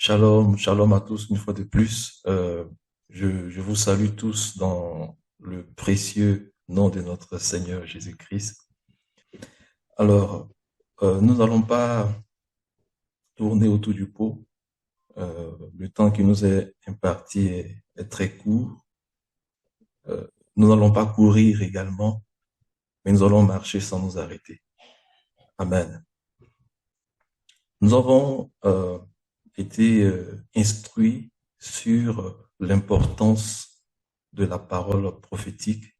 Shalom, shalom à tous une fois de plus. Je vous salue tous dans le précieux nom de notre Seigneur Jésus-Christ. Alors, nous n'allons pas tourner autour du pot. Le temps qui nous est imparti est très court. Nous n'allons pas courir également, mais nous allons marcher sans nous arrêter. Amen. Nous avons été instruits sur l'importance de la parole prophétique.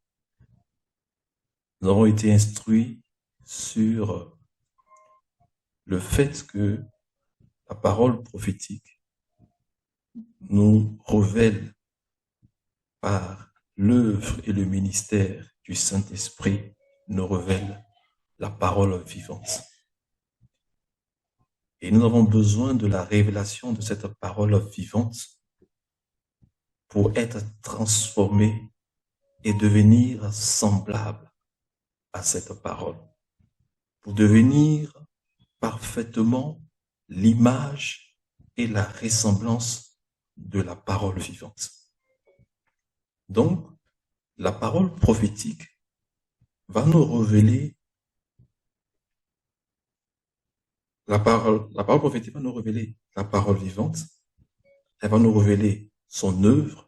Nous avons été instruits sur le fait que la parole prophétique nous révèle par l'œuvre et le ministère du Saint-Esprit, nous révèle la parole vivante. Et nous avons besoin de la révélation de cette parole vivante pour être transformés et devenir semblables à cette parole, pour devenir parfaitement l'image et la ressemblance de la parole vivante. Donc, la parole prophétique va nous révéler, la parole prophétique va nous révéler la parole vivante, elle va nous révéler son œuvre,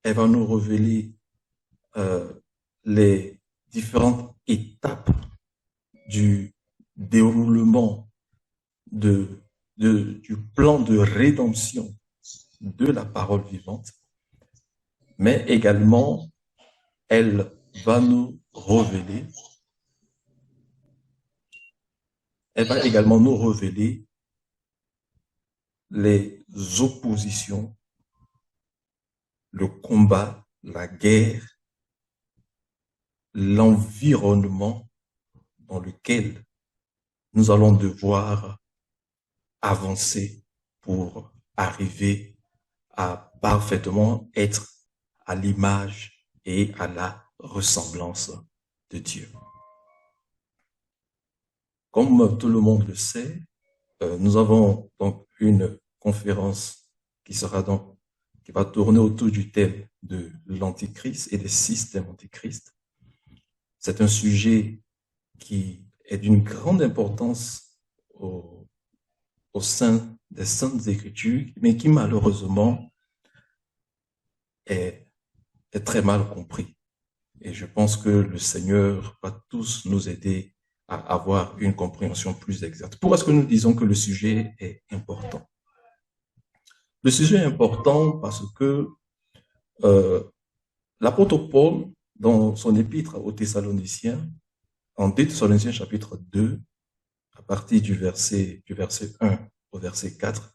elle va nous révéler les différentes étapes du déroulement du plan de rédemption de la parole vivante, mais également, elle va également nous révéler les oppositions, le combat, la guerre, l'environnement dans lequel nous allons devoir avancer pour arriver à parfaitement être à l'image et à la ressemblance de Dieu. Comme tout le monde le sait, nous avons donc une conférence qui va tourner autour du thème de l'Antichrist et des systèmes antichrist. C'est un sujet qui est d'une grande importance au sein des Saintes Écritures, mais qui malheureusement est très mal compris. Et je pense que le Seigneur va tous nous aider à avoir une compréhension plus exacte. Pourquoi est-ce que nous disons que le sujet est important? Le sujet est important parce que l'apôtre Paul, dans son épître aux Thessaloniciens, en 2 Thessaloniciens chapitre 2, à partir du verset 1 au verset 4,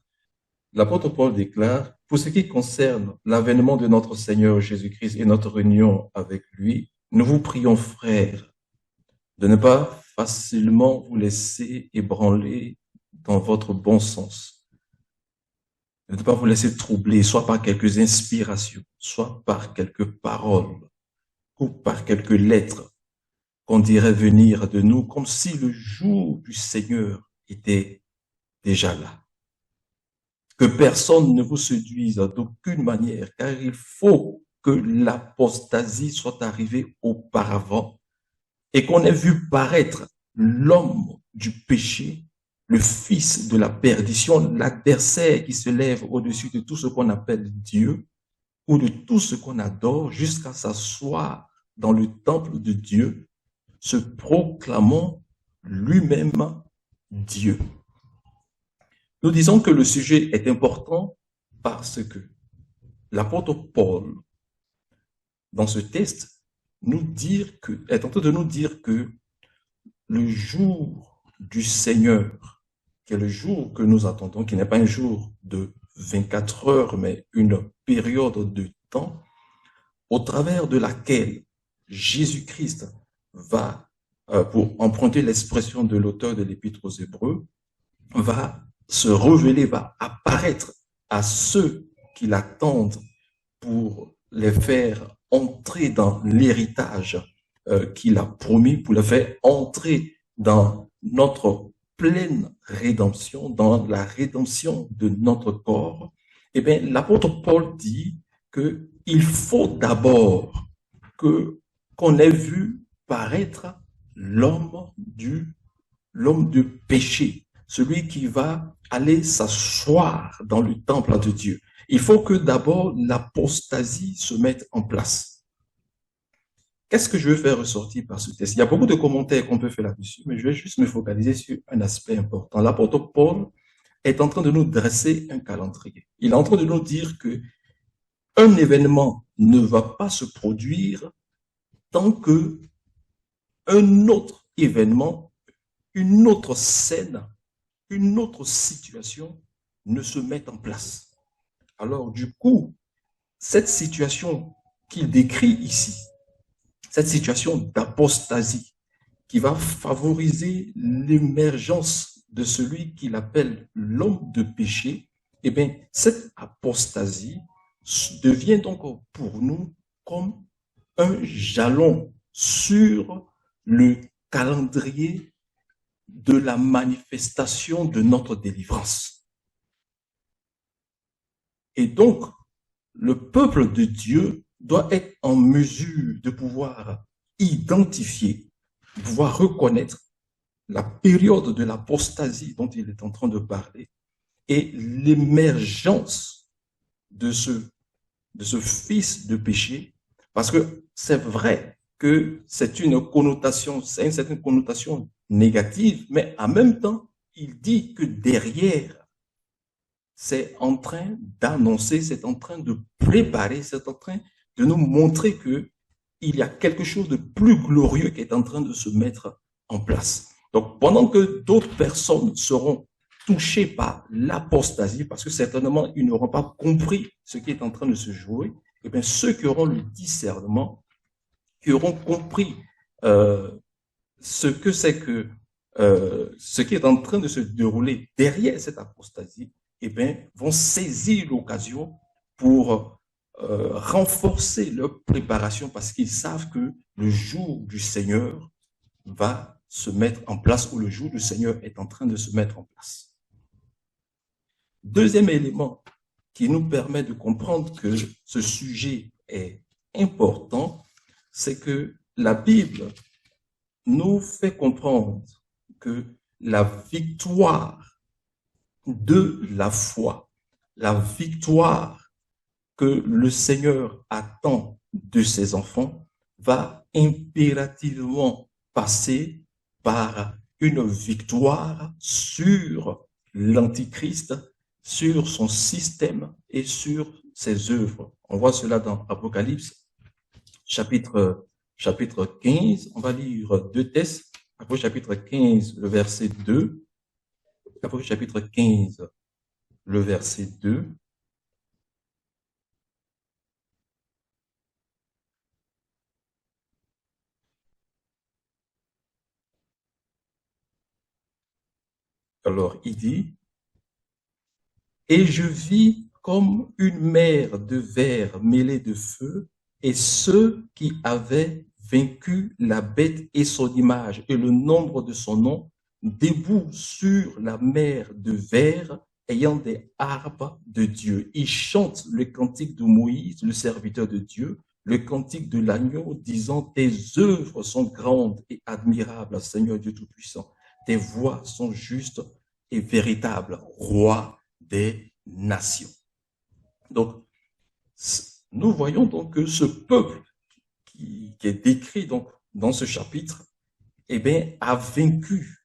l'apôtre Paul déclare, « Pour ce qui concerne l'avènement de notre Seigneur Jésus-Christ et notre union avec lui, nous vous prions, frères, de ne pas facilement vous laisser ébranler dans votre bon sens, de ne pas vous laisser troubler, soit par quelques inspirations, soit par quelques paroles, ou par quelques lettres qu'on dirait venir de nous, comme si le jour du Seigneur était déjà là. Que personne ne vous séduise d'aucune manière, car il faut que l'apostasie soit arrivée auparavant et qu'on ait vu paraître l'homme du péché, le fils de la perdition, l'adversaire qui se lève au-dessus de tout ce qu'on appelle Dieu ou de tout ce qu'on adore jusqu'à s'asseoir dans le temple de Dieu, se proclamant lui-même Dieu. Nous disons que le sujet est important parce que l'apôtre Paul, dans ce texte, est en train de nous dire que le jour du Seigneur, qui est le jour que nous attendons, qui n'est pas un jour de 24 heures, mais une période de temps, au travers de laquelle Jésus-Christ va, pour emprunter l'expression de l'auteur de l'Épître aux Hébreux, va se révéler, va apparaître à ceux qui l'attendent pour les faire entrer dans l'héritage qu'il a promis, pour les faire entrer dans notre pleine rédemption, dans la rédemption de notre corps, eh bien, l'apôtre Paul dit qu'il faut d'abord qu'on ait vu paraître l'homme du péché, celui qui va aller s'asseoir dans le temple de Dieu. Il faut que d'abord l'apostasie se mette en place. Qu'est-ce que je veux faire ressortir par ce texte? Il y a beaucoup de commentaires qu'on peut faire là-dessus, mais je vais juste me focaliser sur un aspect important. L'apôtre Paul est en train de nous dresser un calendrier. Il est en train de nous dire que un événement ne va pas se produire tant que un autre événement, une autre scène, une autre situation ne se met en place. Alors, du coup, cette situation qu'il décrit ici, cette situation d'apostasie qui va favoriser l'émergence de celui qu'il appelle l'homme de péché, eh bien, cette apostasie devient donc pour nous comme un jalon sur le calendrier de la manifestation de notre délivrance. Et donc, le peuple de Dieu doit être en mesure de pouvoir identifier, de pouvoir reconnaître la période de l'apostasie dont il est en train de parler et l'émergence de ce fils de péché, parce que c'est vrai que c'est une certaine connotation négative, mais en même temps, il dit que derrière, c'est en train d'annoncer, c'est en train de préparer, c'est en train de nous montrer que il y a quelque chose de plus glorieux qui est en train de se mettre en place. Donc, pendant que d'autres personnes seront touchées par l'apostasie, parce que certainement, ils n'auront pas compris ce qui est en train de se jouer, et bien, ceux qui auront le discernement, qui auront compris ce que c'est que ce qui est en train de se dérouler derrière cette apostasie, eh bien, vont saisir l'occasion pour renforcer leur préparation parce qu'ils savent que le jour du Seigneur va se mettre en place ou le jour du Seigneur est en train de se mettre en place. Deuxième élément qui nous permet de comprendre que ce sujet est important, c'est que la Bible nous fait comprendre que la victoire de la foi, la victoire que le Seigneur attend de ses enfants va impérativement passer par une victoire sur l'Antichrist, sur son système et sur ses œuvres. On voit cela dans Apocalypse, chapitre 15. On va lire deux textes. Apocalypse chapitre 15, le verset 2. Apocalypse chapitre 15, le verset 2. Alors, il dit, « Et je vis comme une mer de verre mêlée de feu, et ceux qui avaient vaincu la bête et son image et le nombre de son nom, debout sur la mer de verre, ayant des harpes de Dieu. Ils chantent le cantique de Moïse, le serviteur de Dieu, le cantique de l'agneau, disant, tes œuvres sont grandes et admirables, Seigneur Dieu Tout-Puissant. Tes voies sont justes et véritables, roi des nations. » Donc, nous voyons donc que ce peuple qui est décrit donc dans ce chapitre, eh bien, a vaincu.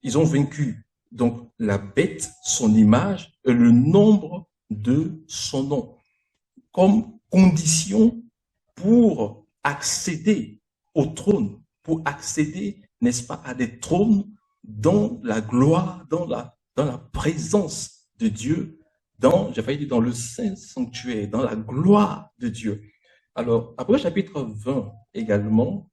Ils ont vaincu donc la bête, son image et le nombre de son nom, comme condition pour accéder au trône, pour accéder, n'est-ce pas, à des trônes dans la gloire, dans la présence de Dieu, j'ai failli dire dans le saint sanctuaire, dans la gloire de Dieu. Alors, après chapitre 20 également,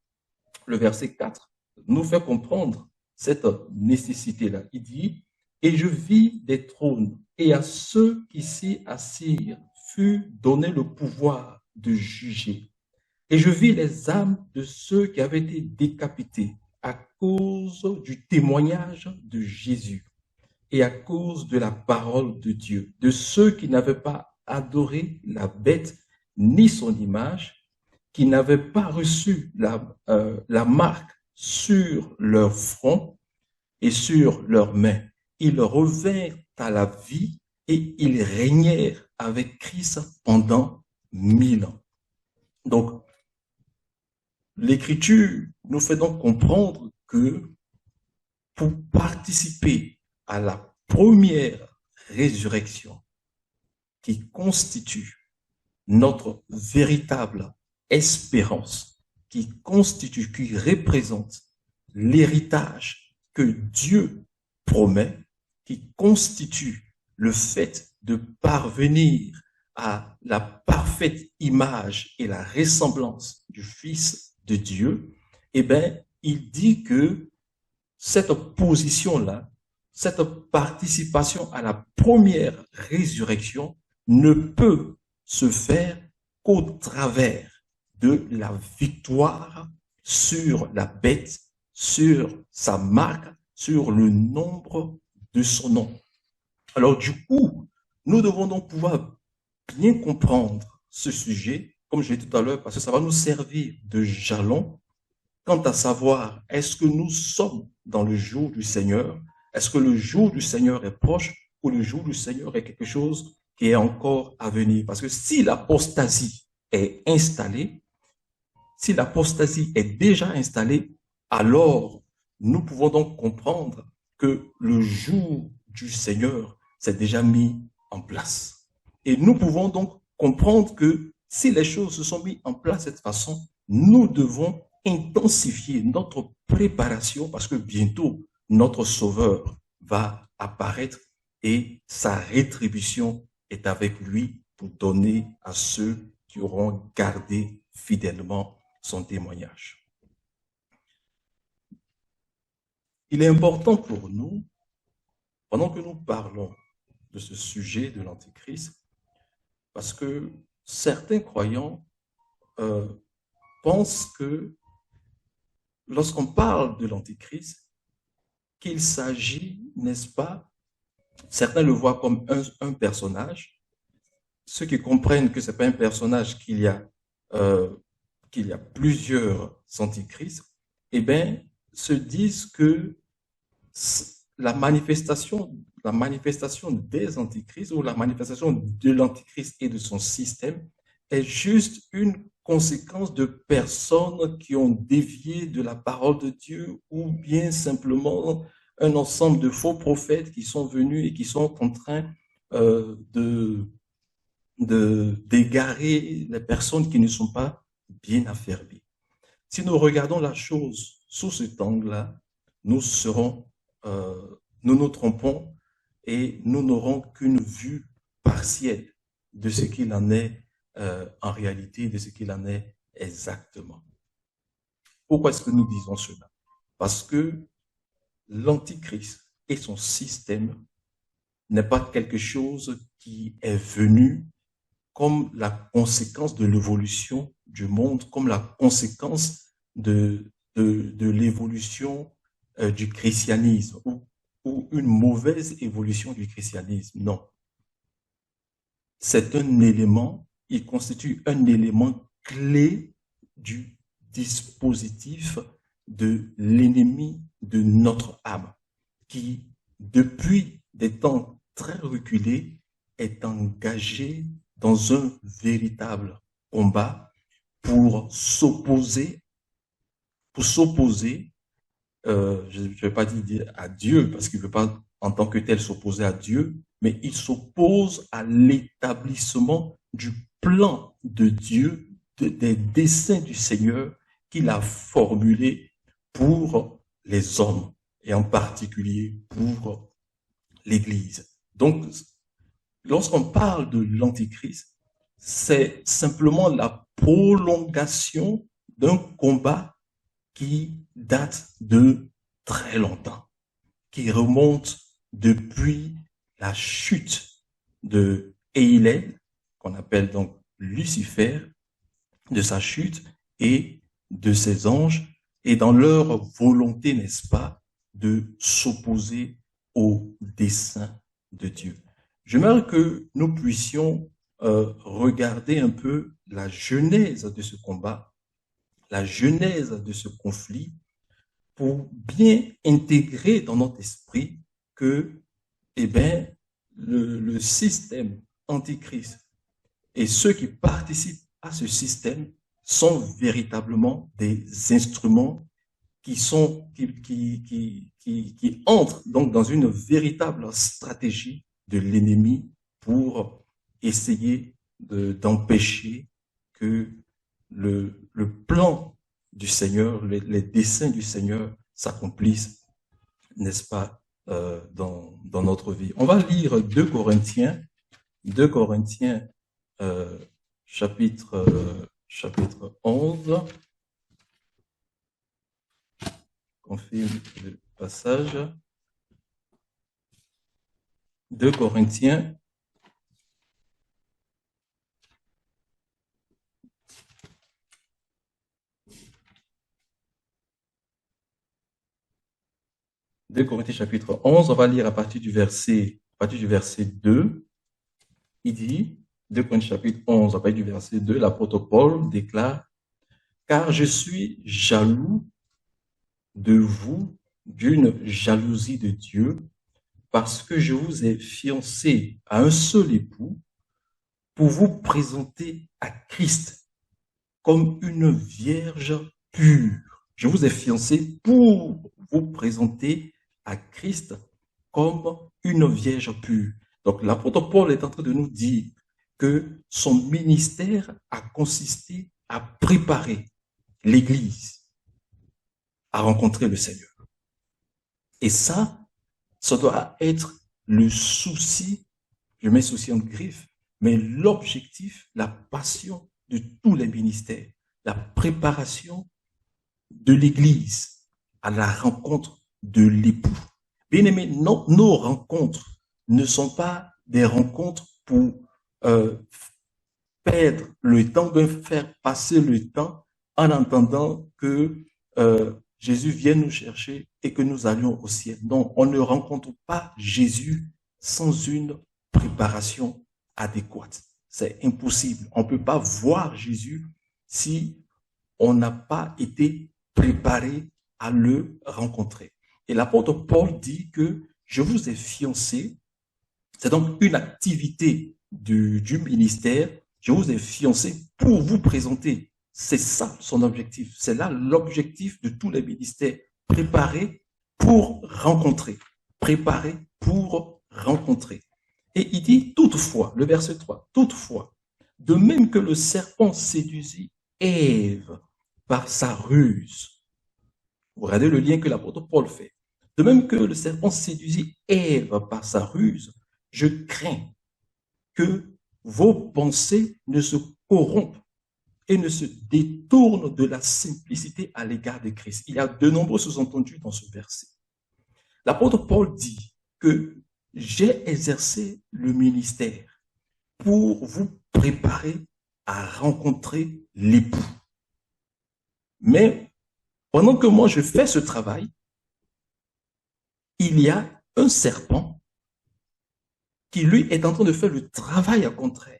le verset 4 nous fait comprendre cette nécessité-là. Il dit, « Et je vis des trônes, et à ceux qui s'y assirent fut donné le pouvoir de juger. Et je vis les âmes de ceux qui avaient été décapités à cause du témoignage de Jésus et à cause de la parole de Dieu, de ceux qui n'avaient pas adoré la bête ni son image, qui n'avaient pas reçu la marque sur leur front et sur leurs mains. Ils revinrent à la vie et ils régnèrent avec Christ pendant 1000 ans. Donc, l'Écriture nous fait donc comprendre que pour participer à la première résurrection qui constitue notre véritable espérance, qui constitue, qui représente l'héritage que Dieu promet, qui constitue le fait de parvenir à la parfaite image et la ressemblance du Fils de Dieu, eh bien, il dit que cette position-là, cette participation à la première résurrection ne peut se faire qu'au travers de la victoire sur la bête, sur sa marque, sur le nombre de son nom. Alors du coup, nous devons donc pouvoir bien comprendre ce sujet, comme je l'ai dit tout à l'heure, parce que ça va nous servir de jalon quant à savoir, est-ce que nous sommes dans le jour du Seigneur? Est-ce que le jour du Seigneur est proche ou le jour du Seigneur est quelque chose qui est encore à venir? Parce que si l'apostasie est installée, si l'apostasie est déjà installée, alors nous pouvons donc comprendre que le jour du Seigneur s'est déjà mis en place. Et nous pouvons donc comprendre que si les choses se sont mises en place de cette façon, nous devons intensifier notre préparation parce que bientôt notre Sauveur va apparaître et sa rétribution est avec lui pour donner à ceux qui auront gardé fidèlement son témoignage. Il est important pour nous, pendant que nous parlons de ce sujet de l'Antichrist, parce que certains croyants pensent que lorsqu'on parle de l'Antichrist, qu'il s'agit, n'est-ce pas, certains le voient comme un personnage, ceux qui comprennent que ce n'est pas un personnage, qu'il y a plusieurs antichrists, eh bien, se disent que la manifestation des antichrists ou la manifestation de l'antichrist et de son système est juste une conséquence de personnes qui ont dévié de la parole de Dieu ou bien simplement un ensemble de faux prophètes qui sont venus et qui sont en train d'égarer les personnes qui ne sont pas bien affermies. Si nous regardons la chose sous cet angle-là, nous nous trompons et nous n'aurons qu'une vue partielle de ce qu'il en est en réalité, de ce qu'il en est exactement. Pourquoi est-ce que nous disons cela? Parce que l'Antichrist et son système n'est pas quelque chose qui est venu comme la conséquence de l'évolution du monde, comme la conséquence de l'évolution du christianisme ou une mauvaise évolution du christianisme. Non. C'est un élément, il constitue un élément clé du dispositif de l'ennemi de notre âme, qui, depuis des temps très reculés, est engagé dans un véritable combat pour s'opposer, je ne vais pas dire à Dieu, parce qu'il ne veut pas en tant que tel s'opposer à Dieu, mais il s'oppose à l'établissement du plan de Dieu, des desseins du Seigneur qu'il a formulés pour les hommes, et en particulier pour l'Église. Donc, lorsqu'on parle de l'Antichrist, c'est simplement la prolongation d'un combat qui date de très longtemps, qui remonte depuis la chute de Éilène, qu'on appelle donc Lucifer, de sa chute et de ses anges, et dans leur volonté, n'est-ce pas, de s'opposer au dessein de Dieu. J'aimerais que nous puissions regarder un peu la genèse de ce combat, la genèse de ce conflit, pour bien intégrer dans notre esprit que, eh bien, le système antichrist et ceux qui participent à ce système sont véritablement des instruments qui entrent donc dans une véritable stratégie de l'ennemi pour essayer d'empêcher que le plan du Seigneur, les desseins du Seigneur s'accomplissent, n'est-ce pas, dans notre vie. On va lire 2 Corinthiens chapitre 11. Confirme le passage. 2 Corinthiens. Chapitre 11, on va lire à partir du verset 2. Il dit, 2 Corinthiens chapitre 11, à partir du verset 2, l'apôtre Paul déclare, « Car je suis jaloux de vous d'une jalousie de Dieu, parce que je vous ai fiancé à un seul époux pour vous présenter à Christ comme une vierge pure. » Je vous ai fiancé pour vous présenter à Christ comme une vierge pure. Donc l'apôtre Paul est en train de nous dire que son ministère a consisté à préparer l'Église à rencontrer le Seigneur. Et ça doit être le souci, je mets souci en griffe, mais l'objectif, la passion de tous les ministères, la préparation de l'Église à la rencontre de l'époux. Bien aimé, nos rencontres ne sont pas des rencontres pour perdre le temps, de faire passer le temps en attendant que Jésus vienne nous chercher et que nous allions au ciel. Donc, on ne rencontre pas Jésus sans une préparation adéquate. C'est impossible. On ne peut pas voir Jésus si on n'a pas été préparé à le rencontrer. Et l'apôtre Paul dit que je vous ai fiancé. C'est donc une activité du ministère. Je vous ai fiancé pour vous présenter. C'est ça son objectif. C'est là l'objectif de tous les ministères. Préparer pour rencontrer. Préparer pour rencontrer. Et il dit toutefois, le verset 3, toutefois, de même que le serpent séduisit Ève par sa ruse. Vous regardez le lien que l'apôtre Paul fait. De même que le serpent séduisit Ève par sa ruse, je crains que vos pensées ne se corrompent et ne se détournent de la simplicité à l'égard de Christ. Il y a de nombreux sous-entendus dans ce verset. L'apôtre Paul dit que j'ai exercé le ministère pour vous préparer à rencontrer l'époux. Mais pendant que moi je fais ce travail, il y a un serpent qui lui est en train de faire le travail au contraire.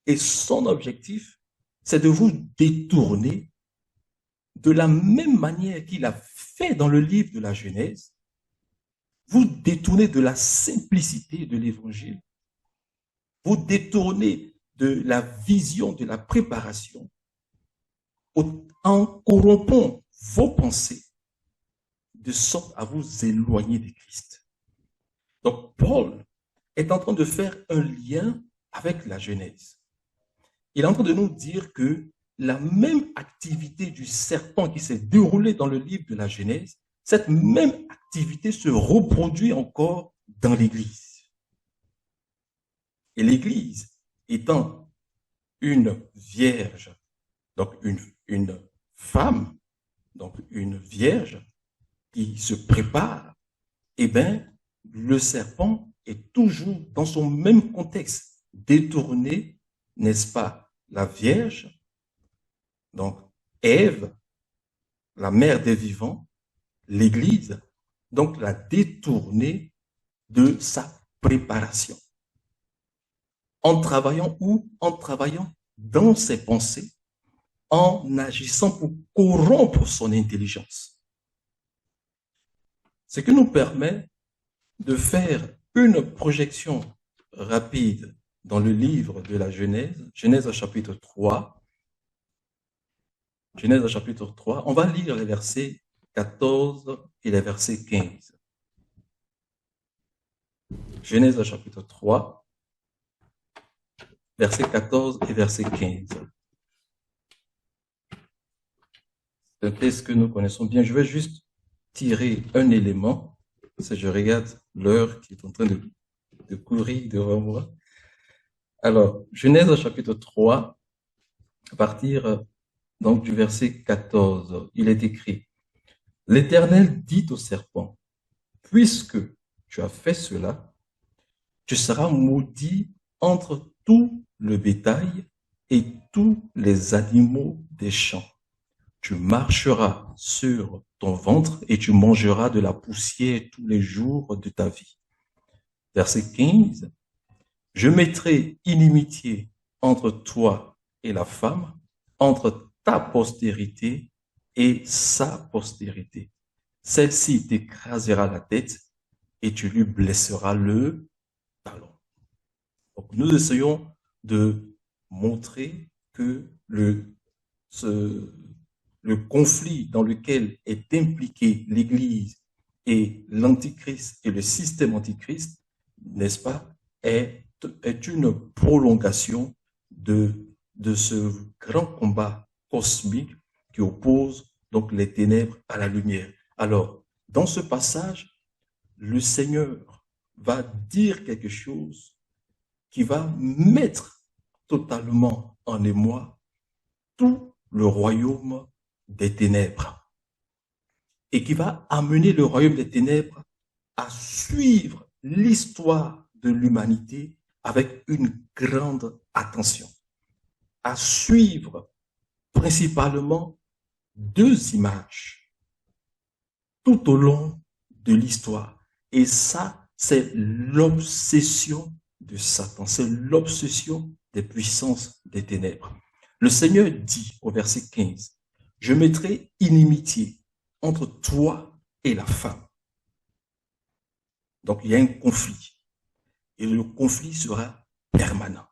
Et son objectif, c'est de vous détourner de la même manière qu'il a fait dans le livre de la Genèse, vous détourner de la simplicité de l'évangile, vous détourner de la vision de la préparation, en corrompant vos pensées, de sorte à vous éloigner de Christ. Donc, Paul est en train de faire un lien avec la Genèse. Il est en train de nous dire que la même activité du serpent qui s'est déroulée dans le livre de la Genèse, cette même activité se reproduit encore dans l'Église. Et l'Église étant une vierge, donc une femme, donc une vierge qui se prépare, eh bien, le serpent est toujours dans son même contexte, détourné, n'est-ce pas, la Vierge, donc Ève, la mère des vivants, l'Église, donc l'a détourné de sa préparation. En travaillant où? En travaillant dans ses pensées, en agissant pour corrompre son intelligence. Ce qui nous permet de faire une projection rapide dans le livre de la Genèse, Genèse chapitre 3. Genèse chapitre 3, on va lire les versets 14 et les versets 15. Genèse chapitre 3, verset 14 et verset 15. C'est un texte que nous connaissons bien. Je vais juste tirer un élément. Si je regarde l'heure qui est en train de courir devant moi. Alors, Genèse chapitre 3, à partir donc du verset 14, il est écrit: L'Éternel dit au serpent, puisque tu as fait cela, tu seras maudit entre tout le bétail et tous les animaux des champs. Tu marcheras sur ton ventre et tu mangeras de la poussière tous les jours de ta vie. Verset 15. Je mettrai inimitié entre toi et la femme, entre ta postérité et sa postérité. Celle-ci t'écrasera la tête et tu lui blesseras le talon. Donc, nous essayons de montrer que le conflit dans lequel est impliquée l'Église et l'Antichrist et le système Antichrist, n'est-ce pas, est une prolongation de ce grand combat cosmique qui oppose donc les ténèbres à la lumière. Alors, dans ce passage, le Seigneur va dire quelque chose qui va mettre totalement en émoi tout le royaume des ténèbres et qui va amener le royaume des ténèbres à suivre l'histoire de l'humanité avec une grande attention, à suivre principalement deux images tout au long de l'histoire. Et ça, c'est l'obsession de Satan, c'est l'obsession des puissances des ténèbres. Le Seigneur dit au verset 15, « Je mettrai inimitié entre toi et la femme. » Donc, il y a un conflit. Et le conflit sera permanent.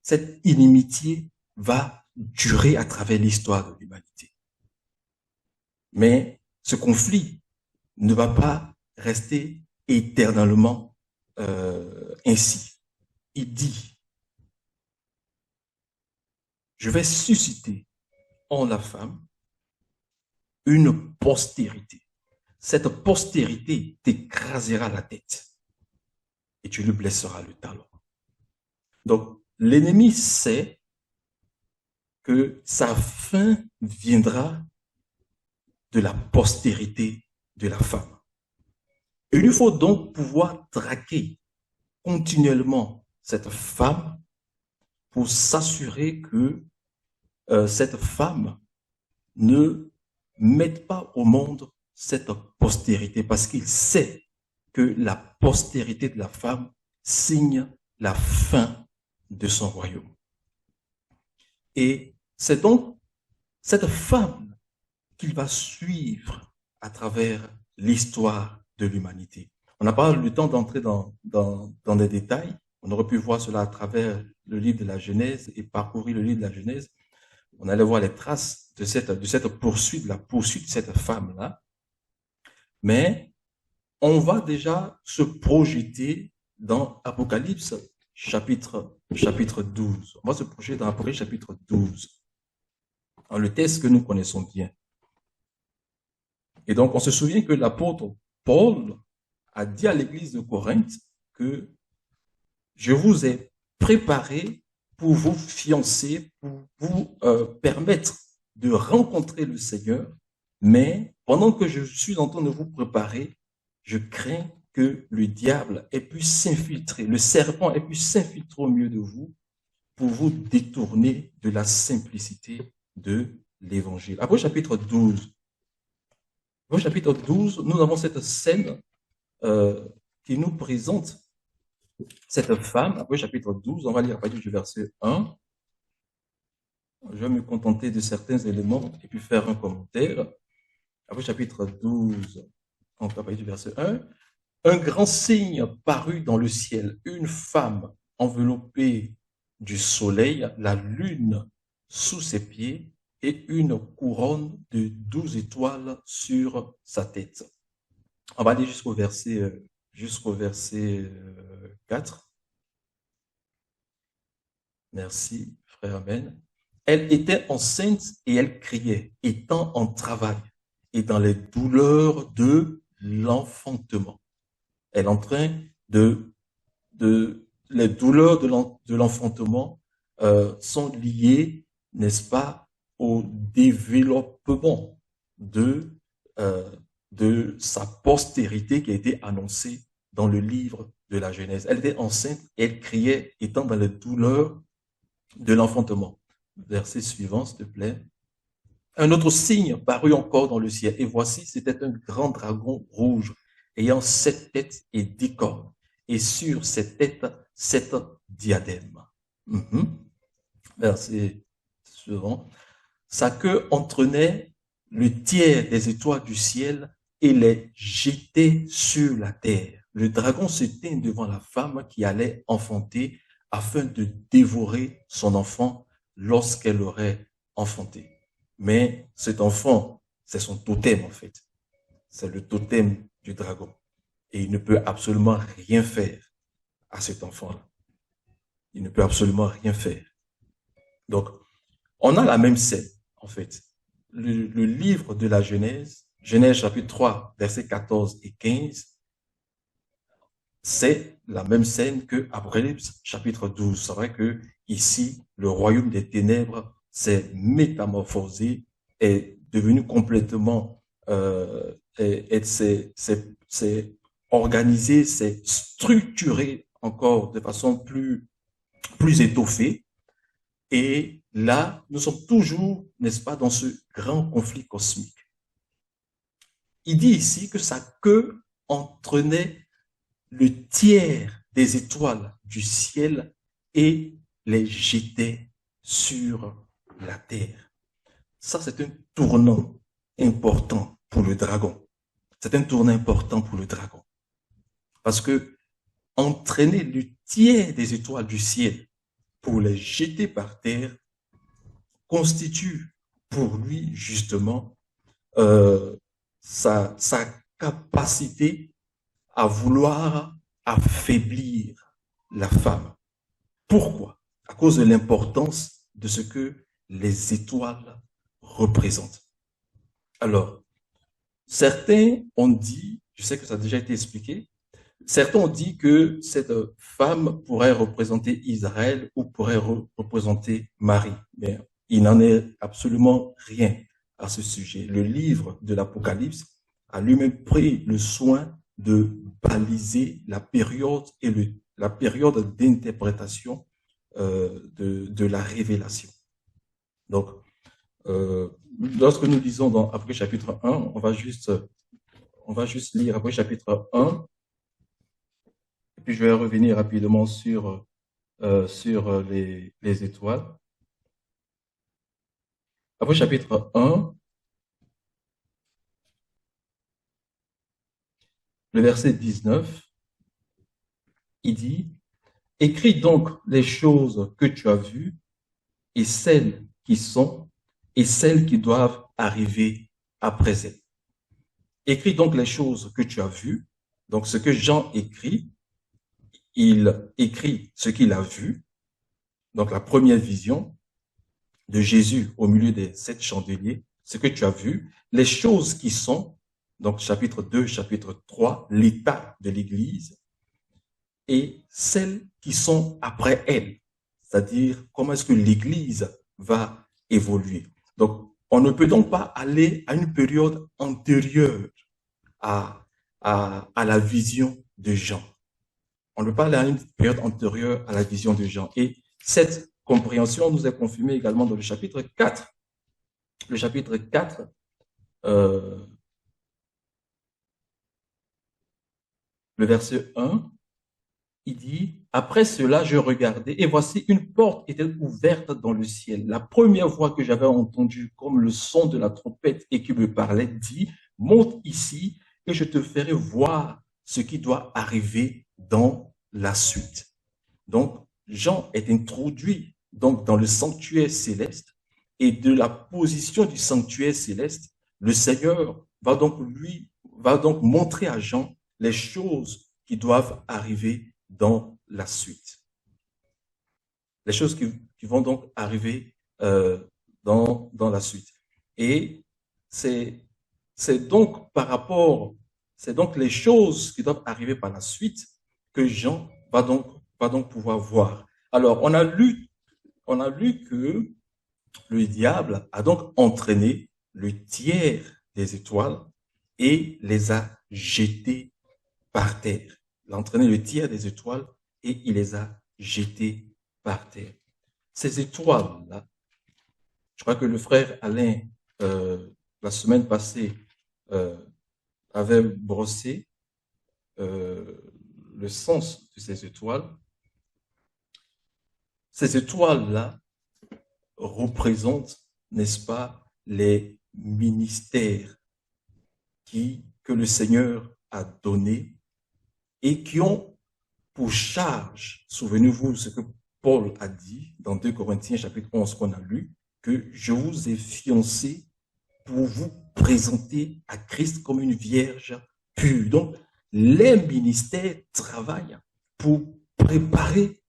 Cette inimitié va durer à travers l'histoire de l'humanité. Mais ce conflit ne va pas rester éternellement ainsi. Il dit, je vais susciter en la femme une postérité. Cette postérité t'écrasera la tête et tu lui blesseras le talon. Donc, l'ennemi sait que sa fin viendra de la postérité de la femme. Il lui faut donc pouvoir traquer continuellement cette femme pour s'assurer que cette femme ne mette pas au monde cette postérité, parce qu'il sait que la postérité de la femme signe la fin de son royaume. Et c'est donc cette femme qu'il va suivre à travers l'histoire de l'humanité. On n'a pas eu le temps d'entrer dans des détails. On aurait pu voir cela à travers le livre de la Genèse et parcourir le livre de la Genèse. On allait voir les traces de cette poursuite, la poursuite de cette femme-là. Mais on va déjà se projeter dans Apocalypse chapitre 12. On va se projeter dans Apocalypse chapitre 12, dans le texte que nous connaissons bien. Et donc, on se souvient que l'apôtre Paul a dit à l'église de Corinthe que je vous ai préparé pour vous fiancer, pour vous permettre de rencontrer le Seigneur, mais pendant que je suis en train de vous préparer, je crains que le diable ait pu s'infiltrer, le serpent ait pu s'infiltrer au milieu de vous pour vous détourner de la simplicité de l'évangile. Après au chapitre 12, nous avons cette scène qui nous présente cette femme. Après chapitre 12, on va lire à partir du verset 1. Je vais me contenter de certains éléments et puis faire un commentaire. Après chapitre 12, on va partir du verset 1. Un grand signe parut dans le ciel, une femme enveloppée du soleil, la lune sous ses pieds et une couronne de 12 étoiles sur sa tête. On va aller jusqu'au verset 4. Merci, frère Amen. Elle était enceinte et elle criait, étant en travail et dans les douleurs de l'enfantement. Elle est en train les douleurs de l'enfantement sont liées, n'est-ce pas, au développement de sa postérité qui a été annoncée dans le livre de la Genèse. Elle était enceinte et elle criait, étant dans les douleurs de l'enfantement. Verset suivant, s'il te plaît. Un autre signe parut encore dans le ciel, et voici, c'était un grand dragon rouge, ayant 7 têtes et 10 cornes, et sur ses têtes, 7 diadèmes. Verset suivant. Sa queue entraînait le tiers des étoiles du ciel et les jetait sur la terre. Le dragon se tint devant la femme qui allait enfanter afin de dévorer son enfant lorsqu'elle aurait enfanté. Mais cet enfant, c'est son totem en fait. C'est le totem du dragon. Et il ne peut absolument rien faire à cet enfant-là. Il ne peut absolument rien faire. Donc, on a la même scène, en fait. Le livre de la Genèse, Genèse chapitre 3, versets 14 et 15, c'est la même scène que Apocalypse chapitre 12. C'est vrai que ici, le royaume des ténèbres s'est métamorphosé, est devenu complètement, c'est organisé, c'est structuré encore de façon plus étoffée. Et là, nous sommes toujours, n'est-ce pas, dans ce grand conflit cosmique. Il dit ici que sa queue entraînait le tiers des étoiles du ciel et les jetait sur la terre. Ça, c'est un tournant important pour le dragon. C'est un tournant important pour le dragon. Parce que entraîner le tiers des étoiles du ciel pour les jeter par terre constitue pour lui justement sa capacité à vouloir affaiblir la femme. Pourquoi? À cause de l'importance de ce que les étoiles représentent. Alors, certains ont dit, je sais que ça a déjà été expliqué, certains ont dit que cette femme pourrait représenter Israël ou pourrait représenter Marie. Mais il n'en est absolument rien à ce sujet. Le livre de l'Apocalypse a lui-même pris le soin de baliser la période et la période d'interprétation de la révélation. Donc, lorsque nous lisons dans Apocalypse chapitre 1, on va juste lire Apocalypse chapitre 1, et puis je vais revenir rapidement sur les étoiles. Apocalypse chapitre 1, le verset 19, il dit, « Écris donc les choses que tu as vues et celles qui sont et celles qui doivent arriver après elles. » Écris donc les choses que tu as vues. Donc, ce que Jean écrit, il écrit ce qu'il a vu. Donc, la première vision de Jésus au milieu des 7 chandeliers, ce que tu as vu, les choses qui sont, donc chapitre 2, chapitre 3, l'état de l'Église, et celles qui sont après elle, c'est-à-dire comment est-ce que l'Église va évoluer. Donc, on ne peut donc pas aller à une période antérieure à la vision de Jean. On ne peut pas aller à une période antérieure à la vision de Jean. Et cette compréhension nous est confirmée également dans le chapitre 4. le chapitre 4, euh, le verset 1, il dit, après cela, je regardais et voici une porte était ouverte dans le ciel. La première voix que j'avais entendue comme le son de la trompette et qui me parlait dit, monte ici et je te ferai voir ce qui doit arriver dans la suite. Donc, Jean est introduit donc dans le sanctuaire céleste et de la position du sanctuaire céleste, le Seigneur va donc montrer à Jean les choses qui doivent arriver dans la suite. Les choses qui vont donc arriver dans la suite. Et c'est donc par rapport, c'est donc les choses qui doivent arriver par la suite que Jean va donc pouvoir voir. Alors, on a lu que le diable a donc entraîné le tiers des étoiles et les a jetées par terre. Il a entraîné le tiers des étoiles et il les a jetées par terre. Ces étoiles-là, je crois que le frère Alain, la semaine passée, euh, avait brossé euh, le sens de ces étoiles. Ces étoiles-là représentent, n'est-ce pas, les ministères que le Seigneur a donnés et qui ont pour charge, souvenez-vous ce que Paul a dit dans 2 Corinthiens chapitre 11 qu'on a lu, que je vous ai fiancé pour vous présenter à Christ comme une vierge pure. Donc, les ministères travaillent pour préparer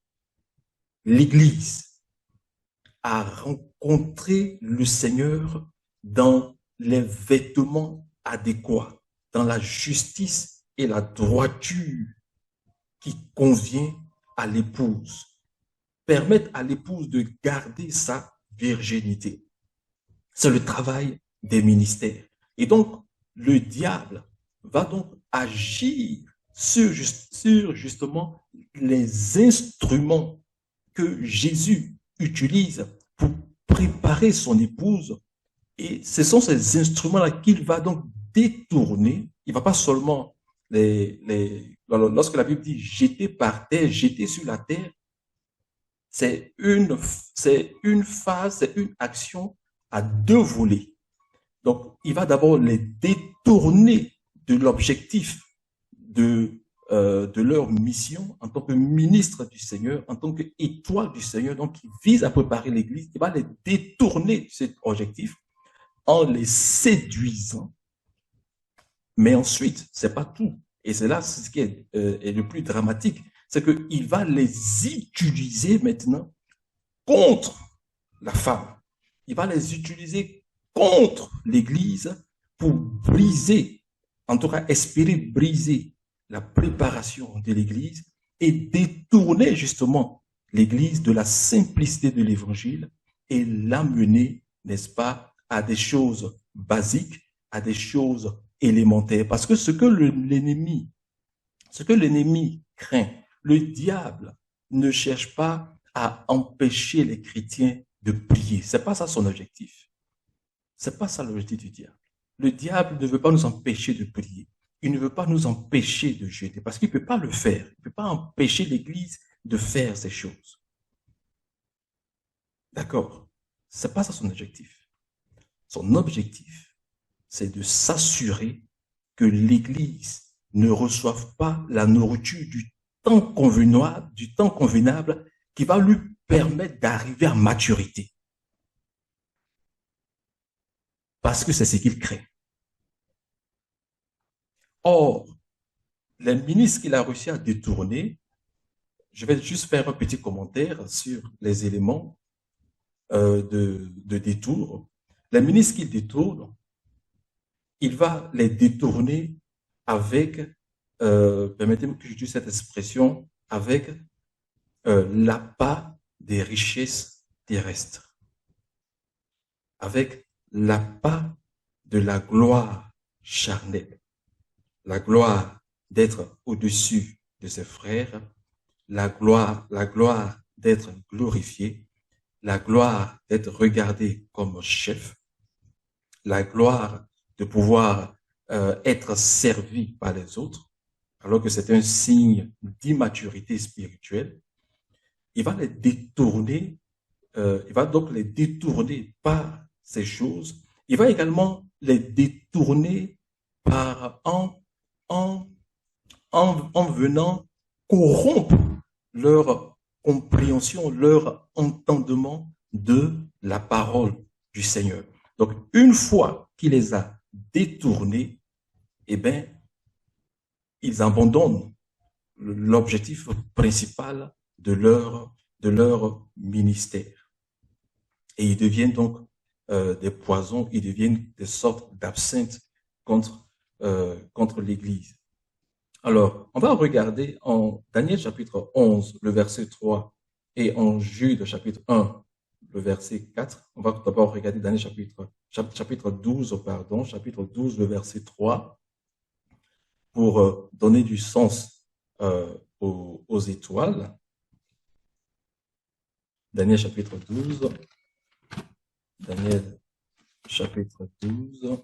l'Église à rencontrer le Seigneur dans les vêtements adéquats, dans la justice et la droiture qui convient à l'épouse. Permettre à l'épouse de garder sa virginité. C'est le travail des ministères. Et donc, le diable va donc agir sur justement les instruments que Jésus utilise pour préparer son épouse. Et ce sont ces instruments-là qu'il va donc détourner. Il ne va pas seulement lorsque la Bible dit jeter par terre, jeter sur la terre, c'est une phase, c'est une action à deux volets. Donc, il va d'abord les détourner de l'objectif de leur mission en tant que ministre du Seigneur, en tant qu'étoile du Seigneur, donc qui vise à préparer l'Église. Il va les détourner de cet objectif en les séduisant. Mais ensuite, c'est pas tout. Et c'est là ce qui est le plus dramatique, c'est qu'il va les utiliser maintenant contre la femme. Il va les utiliser contre l'Église pour briser, en tout cas espérer briser la préparation de l'Église et détourner justement l'Église de la simplicité de l'Évangile et l'amener, n'est-ce pas, à des choses basiques, à des choses élémentaires. Parce que ce que l'ennemi craint, le diable ne cherche pas à empêcher les chrétiens de prier. C'est pas ça son objectif. C'est pas ça l'objectif du diable. Le diable ne veut pas nous empêcher de prier. Il ne veut pas nous empêcher de jeûner parce qu'il ne peut pas le faire. Il ne peut pas empêcher l'Église de faire ces choses. D'accord? C'est pas ça son objectif. Son objectif, c'est de s'assurer que l'Église ne reçoive pas la nourriture du temps convenable qui va lui permettre d'arriver à maturité. Parce que c'est ce qu'il craint. Or, les ministres qu'il a réussi à détourner, je vais juste faire un petit commentaire sur les éléments de détour. Les ministres qu'il détourne, il va les détourner avec, permettez-moi que j'utilise cette expression, avec l'appât des richesses terrestres, avec l'appât de la gloire charnelle, la gloire d'être au-dessus de ses frères, la gloire d'être glorifié, la gloire d'être regardé comme chef, la gloire de pouvoir être servi par les autres, alors que c'est un signe d'immaturité spirituelle, il va les détourner, il va donc les détourner par ces choses. Il va également les détourner par en, en venant corrompre leur compréhension, leur entendement de la parole du Seigneur. Donc, une fois qu'il les a détournés, eh bien, ils abandonnent l'objectif principal de leur ministère. Et ils deviennent donc des poisons, ils deviennent des sortes d'absinthe contre l'Église. Alors, on va regarder en Daniel chapitre 11, le verset 3, et en Jude chapitre 1, le verset 4. On va d'abord regarder Daniel chapitre 12, pardon, chapitre 12, le verset 3, pour donner du sens aux étoiles. Daniel chapitre 12. Daniel chapitre 12.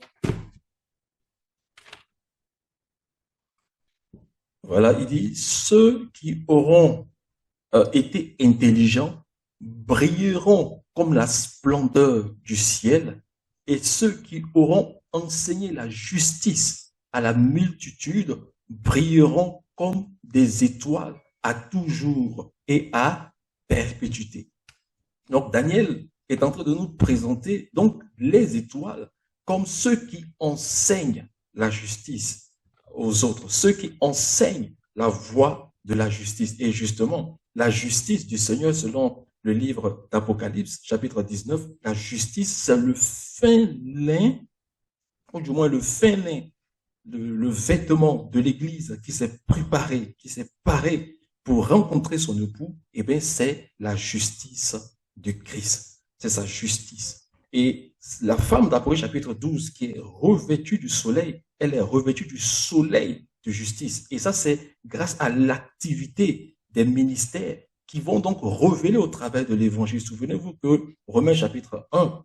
Voilà, il dit, ceux qui auront été intelligents brilleront comme la splendeur du ciel, et ceux qui auront enseigné la justice à la multitude brilleront comme des étoiles à toujours et à perpétuité. Donc Daniel est en train de nous présenter donc les étoiles comme ceux qui enseignent la justice aux autres, ceux qui enseignent la voie de la justice. Et justement, la justice du Seigneur, selon le livre d'Apocalypse, chapitre 19, la justice, c'est le fin lin, ou du moins le fin lin, le vêtement de l'Église qui s'est préparé, qui s'est paré pour rencontrer son époux, eh bien, c'est la justice de Christ. C'est sa justice. Et la femme d'Apocalypse chapitre 12 qui est revêtue du soleil, elle est revêtue du soleil de justice. Et ça, c'est grâce à l'activité des ministères qui vont donc révéler au travers de l'évangile. Souvenez-vous que Romains chapitre 1,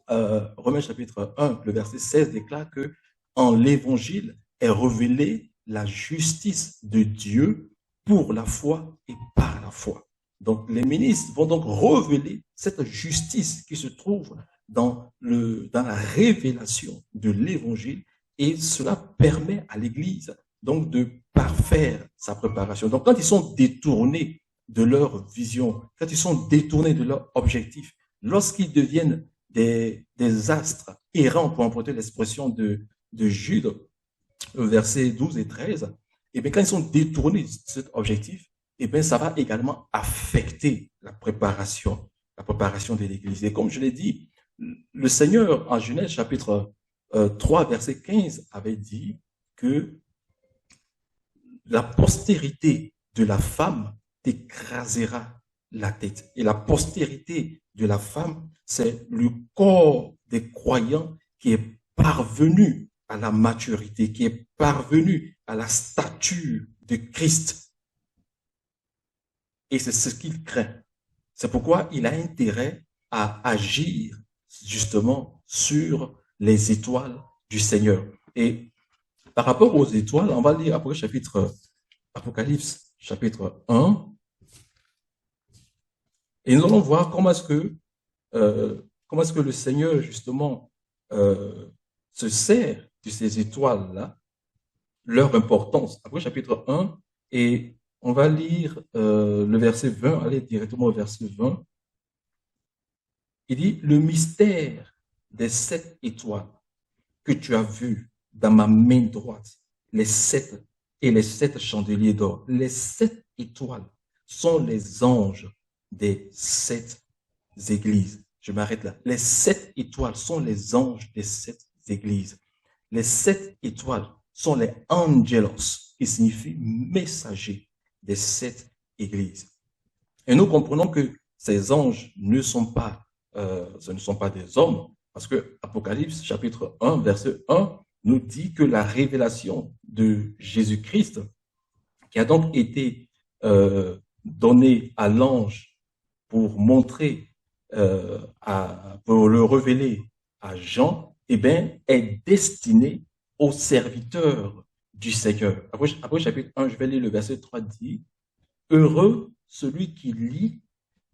le verset 16 déclare que en l'évangile est révélée la justice de Dieu pour la foi et par la foi. Donc, les ministres vont donc révéler cette justice qui se trouve dans la révélation de l'évangile, et cela permet à l'Église donc de parfaire sa préparation. Donc, quand ils sont détournés de leur vision, quand ils sont détournés de leur objectif, lorsqu'ils deviennent des astres errants, pour emprunter l'expression de Jude, versets 12 et 13, et bien quand ils sont détournés de cet objectif, et bien ça va également affecter la préparation de l'Église. Et comme je l'ai dit, le Seigneur, en Genèse chapitre 3, verset 15, avait dit que la postérité de la femme t'écrasera la tête. Et la postérité de la femme, c'est le corps des croyants qui est parvenu à la maturité, qui est parvenu à la stature de Christ. Et c'est ce qu'il craint. C'est pourquoi il a intérêt à agir justement sur les étoiles du Seigneur. Et par rapport aux étoiles, on va lire Apocalypse chapitre 1, et nous allons voir comment est-ce que le Seigneur justement se sert de ces étoiles-là, leur importance. Après chapitre 1, et on va lire le verset 20, aller directement au verset 20. Il dit, le mystère des 7 étoiles que tu as vues dans ma main droite, les 7 et les 7 chandeliers d'or. Les 7 étoiles sont les anges des 7 églises. Je m'arrête là. Les 7 étoiles sont les anges des 7 églises. Les 7 étoiles sont les angelos, qui signifie messager des 7 églises. Et nous comprenons que ces anges ce ne sont pas des hommes, parce que Apocalypse chapitre 1, verset 1, nous dit que la révélation de Jésus-Christ, qui a donc été donnée à l'ange pour montrer, pour le révéler à Jean, eh bien, est destiné aux serviteurs du Seigneur. Après chapitre 1, je vais lire le verset 3 dit, heureux celui qui lit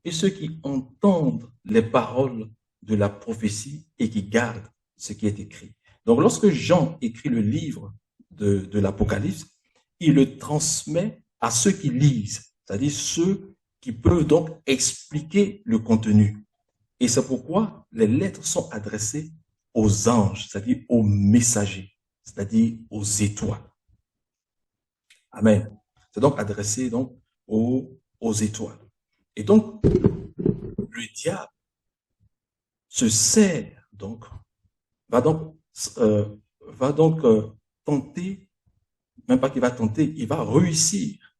et ceux qui entendent les paroles de la prophétie et qui gardent ce qui est écrit. Donc, lorsque Jean écrit le livre de l'Apocalypse, il le transmet à ceux qui lisent, c'est-à-dire ceux qui peuvent donc expliquer le contenu. Et c'est pourquoi les lettres sont adressées aux anges, c'est-à-dire aux messagers, c'est-à-dire aux étoiles. Amen. C'est donc adressé donc aux étoiles. Et donc, le diable se sert donc, va donc, tenter, même pas qu'il va tenter, il va réussir.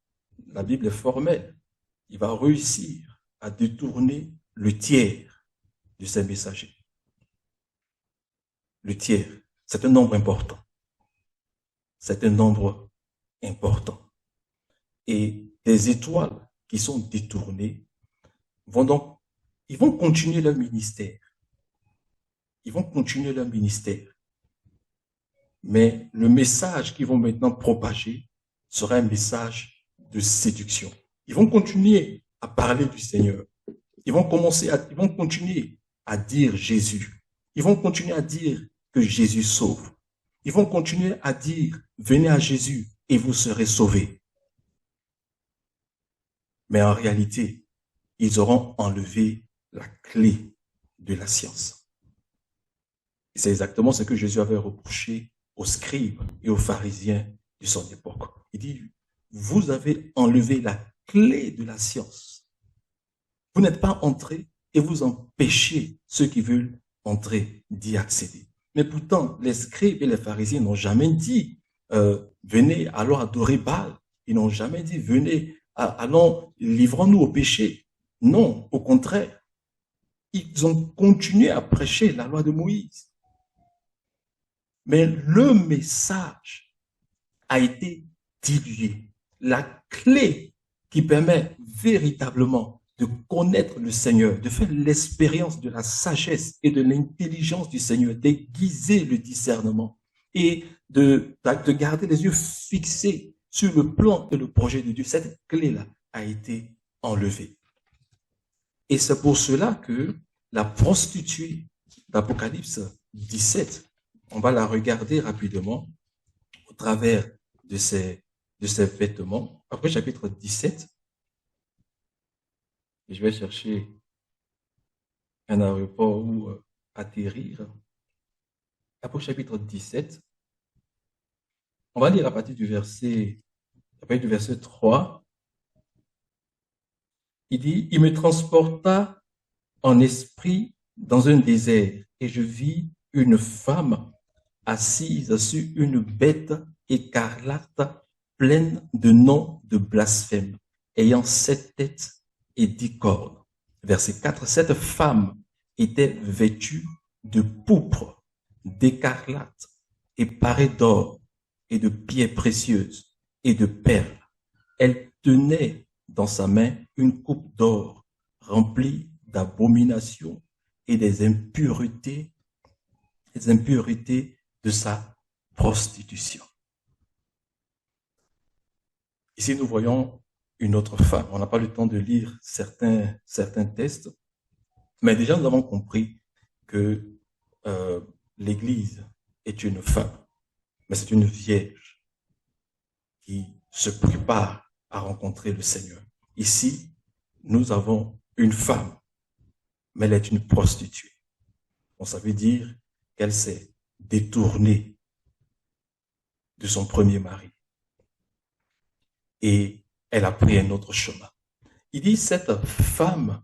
La Bible est formelle. Il va réussir à détourner le tiers de ses messagers. Le tiers, c'est un nombre important. C'est un nombre important. Et des étoiles qui sont détournées ils vont continuer leur ministère. Ils vont continuer leur ministère. Mais le message qu'ils vont maintenant propager sera un message de séduction. Ils vont continuer à parler du Seigneur. Ils vont continuer à dire Jésus. Ils vont continuer à dire que Jésus sauve. Ils vont continuer à dire venez à Jésus et vous serez sauvés. Mais en réalité, ils auront enlevé la clé de la science. Et c'est exactement ce que Jésus avait reproché aux scribes et aux pharisiens de son époque. Il dit, vous avez enlevé la clé de la science. Vous n'êtes pas entrés et vous empêchez ceux qui veulent entrer d'y accéder. Mais pourtant, les scribes et les pharisiens n'ont jamais dit, venez, allons adorer Baal. Ils n'ont jamais dit, venez, allons, livrons-nous au péché. Non, au contraire. Ils ont continué à prêcher la loi de Moïse. Mais le message a été dilué. La clé qui permet véritablement de connaître le Seigneur, de faire l'expérience de la sagesse et de l'intelligence du Seigneur, d'aiguiser le discernement et de garder les yeux fixés sur le plan et le projet de Dieu. Cette clé-là a été enlevée. Et c'est pour cela que la prostituée d'Apocalypse 17, on va la regarder rapidement au travers de ses vêtements. Après chapitre 17, je vais chercher un aéroport où atterrir. Après chapitre 17, on va lire à partir du verset 3. Il dit, il me transporta en esprit dans un désert et je vis une femme assise sur une bête écarlate pleine de noms de blasphème, ayant 7 têtes et 10 cornes. Verset 4, cette femme était vêtue de pourpre, d'écarlate et parée d'or et de pierres précieuses et de perles. Elle tenait dans sa main une coupe d'or remplie d'abominations et des impuretés de sa prostitution. Ici, nous voyons une autre femme. On n'a pas le temps de lire certains textes, mais déjà, nous avons compris que l'Église est une femme, mais c'est une vierge qui se prépare à rencontrer le Seigneur. Ici, nous avons une femme, mais elle est une prostituée. Donc, ça veut dire qu'elle s'est détournée de son premier mari. Et elle a pris un autre chemin. Il dit, cette femme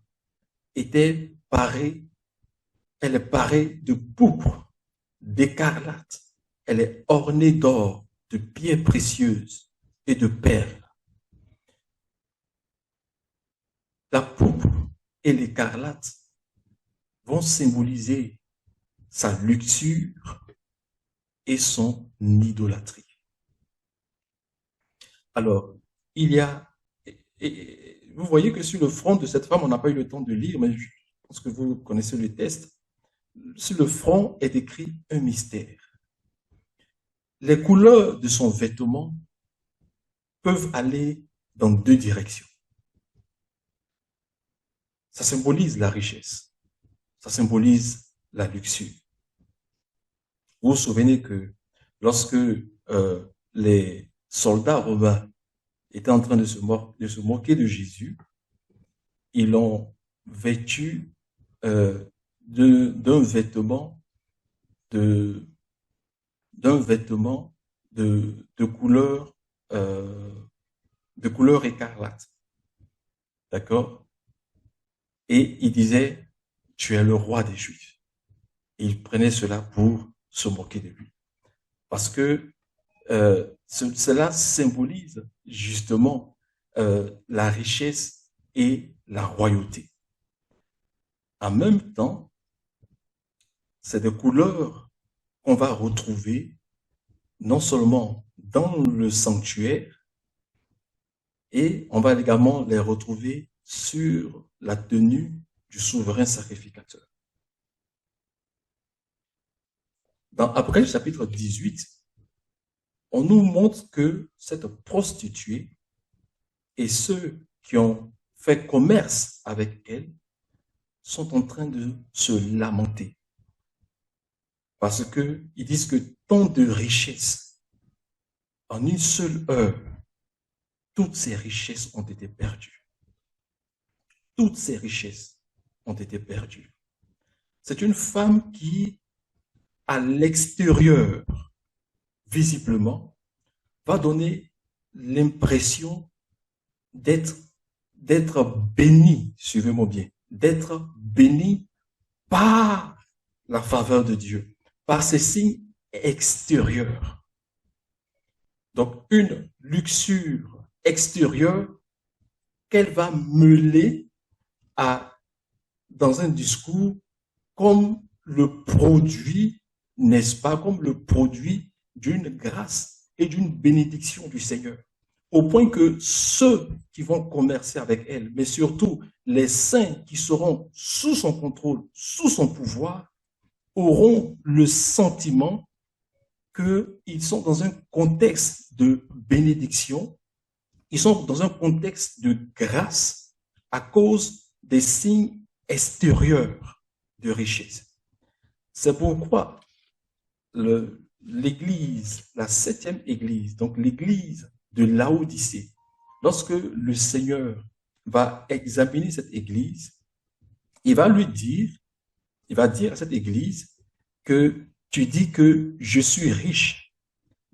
était parée, elle est parée de pourpre, d'écarlate. Elle est ornée d'or, de pierres précieuses et de perles. La pourpre et l'écarlate vont symboliser sa luxure et son idolâtrie. Alors, il y a, et vous voyez que sur le front de cette femme, on n'a pas eu le temps de lire, mais je pense que vous connaissez le texte. sur le front est écrit un mystère. Les couleurs de son vêtement peuvent aller dans deux directions. Ça symbolise la richesse, ça symbolise la luxure. Vous vous souvenez que lorsque les soldats romains étaient en train de se moquer de Jésus, ils l'ont vêtu d'un vêtement de d'un vêtement de couleur écarlate, d'accord? Et il disait, tu es le roi des Juifs. Et il prenait cela pour se moquer de lui, parce que cela symbolise justement la richesse et la royauté. En même temps, c'est des couleurs qu'on va retrouver non seulement dans le sanctuaire, et on va également les retrouver sur la tenue du souverain sacrificateur. Dans Apocalypse chapitre 18, on nous montre que cette prostituée et ceux qui ont fait commerce avec elle sont en train de se lamenter. Parce qu'ils disent que tant de richesses, en une seule heure, toutes ces richesses ont été perdues. Toutes ces richesses ont été perdues. C'est une femme qui, à l'extérieur, visiblement, va donner l'impression d'être bénie, suivez-moi bien, d'être bénie par la faveur de Dieu, par ces signes extérieurs. Donc, une luxure extérieure qu'elle va mêler dans un discours comme le produit, n'est-ce pas, comme le produit d'une grâce et d'une bénédiction du Seigneur. Au point que ceux qui vont commercer avec elle, mais surtout les saints qui seront sous son contrôle, sous son pouvoir, auront le sentiment qu'ils sont dans un contexte de bénédiction, ils sont dans un contexte de grâce à cause des signes extérieurs de richesse. C'est pourquoi l'église, la 7e église, donc l'église de Laodicée, lorsque le Seigneur va examiner cette église, il va dire à cette église que tu dis que je suis riche,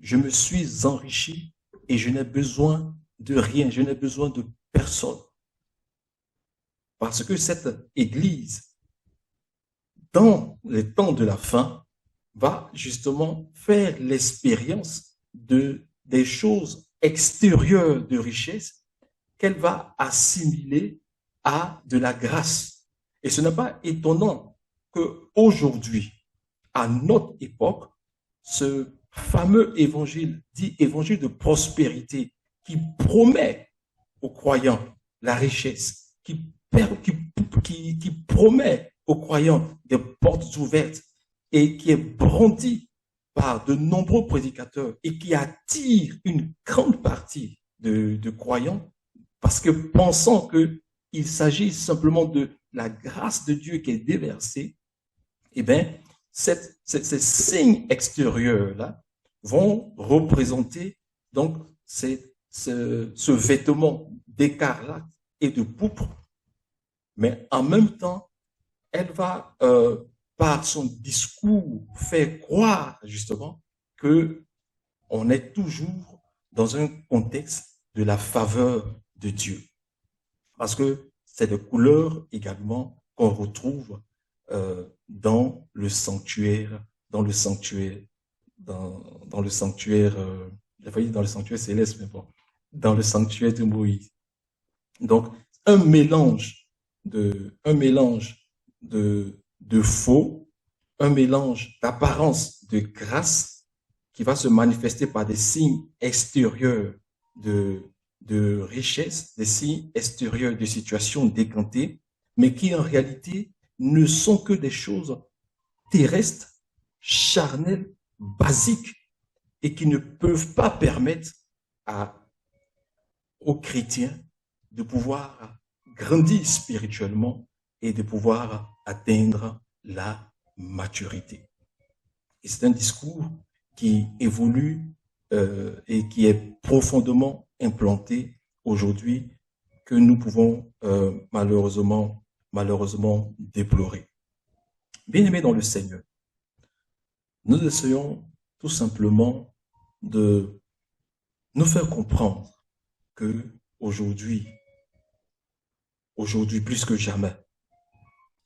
je me suis enrichi et je n'ai besoin de rien, je n'ai besoin de personne. Parce que cette église, dans les temps de la fin, va justement faire l'expérience des choses extérieures de richesse qu'elle va assimiler à de la grâce. Et ce n'est pas étonnant qu'aujourd'hui, à notre époque, ce fameux évangile, dit évangile de prospérité, qui promet aux croyants la richesse, qui promet aux croyants des portes ouvertes et qui est brandi par de nombreux prédicateurs et qui attire une grande partie de croyants parce que pensant qu'il s'agit simplement de la grâce de Dieu qui est déversée, eh bien, ces signes extérieurs-là vont représenter donc ce vêtement d'écarlate et de pourpre, mais en même temps, elle va, par son discours, faire croire justement que on est toujours dans un contexte de la faveur de Dieu. Parce que c'est des couleurs également qu'on retrouve dans le sanctuaire, dans le sanctuaire j'ai failli dire dans le sanctuaire céleste, mais bon, dans le sanctuaire de Moïse. Donc, un mélange de faux, un mélange d'apparence de grâce qui va se manifester par des signes extérieurs de richesse, des signes extérieurs de situations décantées, mais qui en réalité ne sont que des choses terrestres, charnels, basiques, et qui ne peuvent pas permettre aux chrétiens de pouvoir grandir spirituellement et de pouvoir atteindre la maturité. Et c'est un discours qui évolue et qui est profondément implanté aujourd'hui, que nous pouvons malheureusement déplorer. Bien-aimés dans le Seigneur, nous essayons tout simplement de nous faire comprendre que aujourd'hui plus que jamais,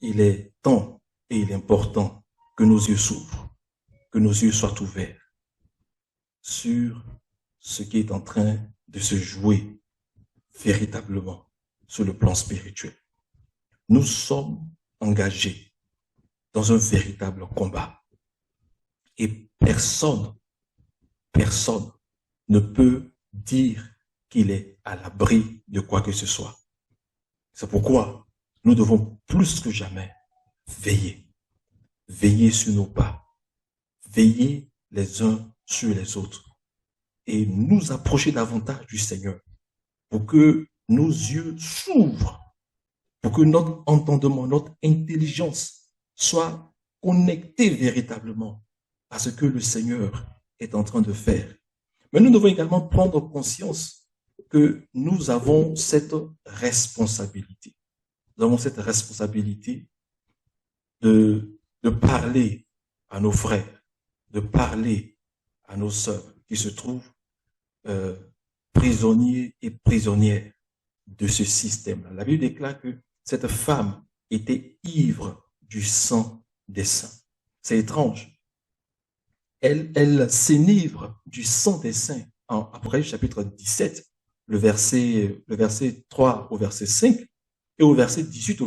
il est temps et il est important que nos yeux s'ouvrent, que nos yeux soient ouverts sur ce qui est en train de se jouer véritablement sur le plan spirituel. Nous sommes engagés dans un véritable combat. Et personne ne peut dire qu'il est à l'abri de quoi que ce soit. C'est pourquoi nous devons plus que jamais veiller sur nos pas, veiller les uns sur les autres et nous approcher davantage du Seigneur pour que nos yeux s'ouvrent, pour que notre entendement, notre intelligence soit connectée véritablement à ce que le Seigneur est en train de faire. Mais nous devons également prendre conscience que nous avons cette responsabilité. Nous avons cette responsabilité de parler à nos frères, de parler à nos sœurs qui se trouvent prisonniers et prisonnières de ce système-là. La Bible déclare que cette femme était ivre du sang des saints. C'est étrange. Elle s'enivre du sang des saints en Apocalypse chapitre 17, le verset 3 au verset 5, et au verset 18,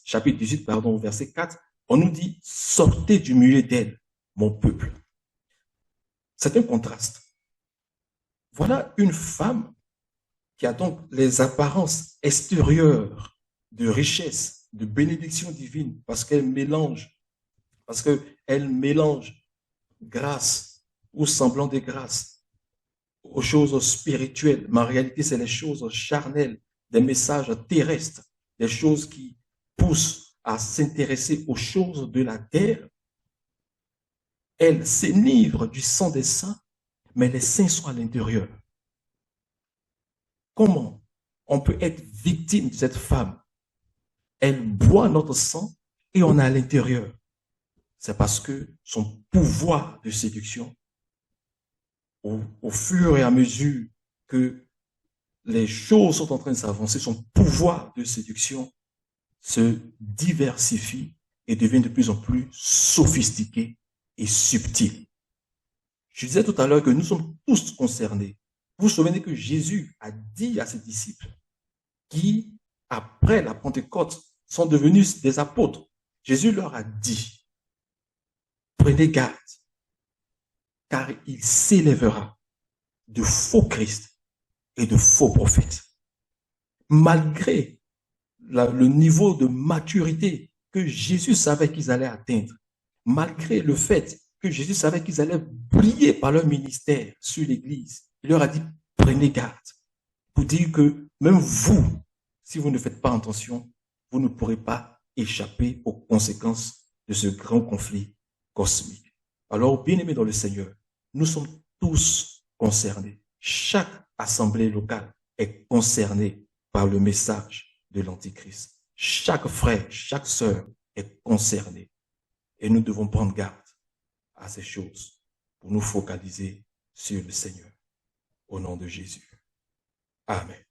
chapitre 18, au verset 4, on nous dit, sortez du milieu d'elle, mon peuple. C'est un contraste. Voilà une femme qui a donc les apparences extérieures de richesse, de bénédiction divine, parce qu'elle mélange grâce ou semblant de grâce aux choses spirituelles. Mais en réalité, c'est les choses charnelles, des messages terrestres, des choses qui poussent à s'intéresser aux choses de la terre. Elle s'enivre du sang des saints, mais les saints sont à l'intérieur. Comment on peut être victime de cette femme? Elle boit notre sang et on est à l'intérieur. C'est parce que son pouvoir de séduction, au fur et à mesure que les choses sont en train de s'avancer, son pouvoir de séduction se diversifie et devient de plus en plus sophistiqué et subtil. Je disais tout à l'heure que nous sommes tous concernés. Vous vous souvenez que Jésus a dit à ses disciples qui, après la Pentecôte, sont devenus des apôtres. Jésus leur a dit, prenez garde, car il s'élèvera de faux Christ et de faux prophètes. Malgré le niveau de maturité que Jésus savait qu'ils allaient atteindre, malgré le fait que Jésus savait qu'ils allaient briller par leur ministère sur l'Église, il leur a dit, prenez garde, pour dire que même vous, si vous ne faites pas attention, vous ne pourrez pas échapper aux conséquences de ce grand conflit cosmique. Alors, bien-aimés dans le Seigneur, nous sommes tous concernés. Chaque assemblée locale est concernée par le message de l'Antichrist. Chaque frère, chaque sœur est concerné. Et nous devons prendre garde à ces choses pour nous focaliser sur le Seigneur. Au nom de Jésus. Amen.